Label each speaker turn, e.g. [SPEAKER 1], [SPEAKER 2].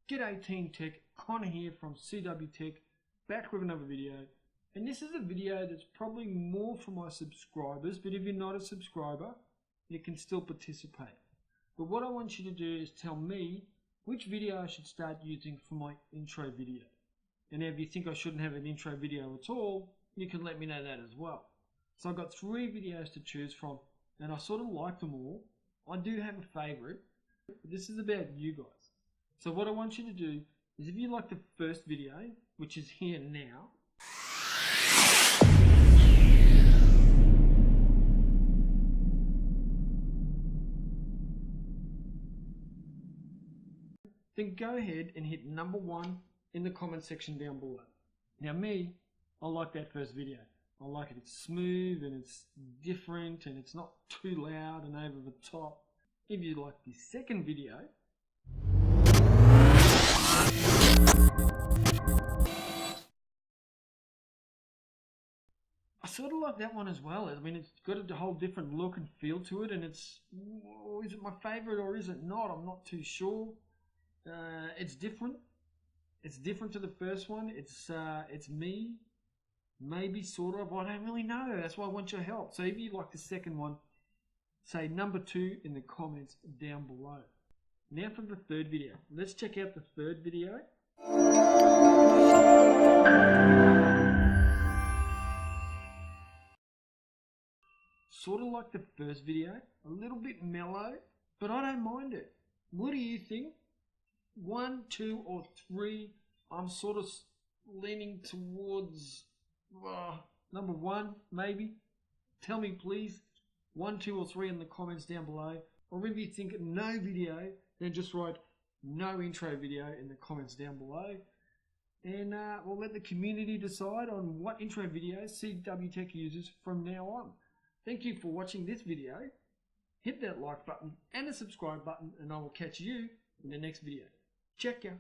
[SPEAKER 1] G'day Team Tech, Conor here from CW Tech, back with another video. And this is a video that's probably more for my subscribers, but if you're not a subscriber, you can still participate. But what I want you to do is tell me which video I should start using for my intro video. And if you think I shouldn't have an intro video at all, you can let me know that as well. So I've got 3 videos to choose from, and I sort of like them all. I do have a favourite, but this is about you guys. So what I want you to do is, if you like the first video, which is here now, then go ahead and hit number 1 in the comment section down below. Now me, I like that first video. I like it. It's smooth and it's different and it's not too loud and over the top. If you like the second video, I sort of like that one as well. I mean, it's got a whole different look and feel to it, and is it my favorite or is it not? I'm not too sure. It's different. It's different to the first one. It's me, maybe, sort of. I don't really know. That's why I want your help. So if you like the second one, say number 2 in the comments down below. Now for the third video. Let's check out the third video. Sort of like the first video, a little bit mellow, but I don't mind it. What do you think? 1, 2, or 3? I'm sort of leaning towards number 1, maybe. Tell me please, 1, 2, or 3 in the comments down below. Or if you think no video, then just write no intro video in the comments down below. And we'll let the community decide on what intro videos CW Tech uses from now on. Thank you for watching this video. Hit that like button and the subscribe button, and I will catch you in the next video. Check ya.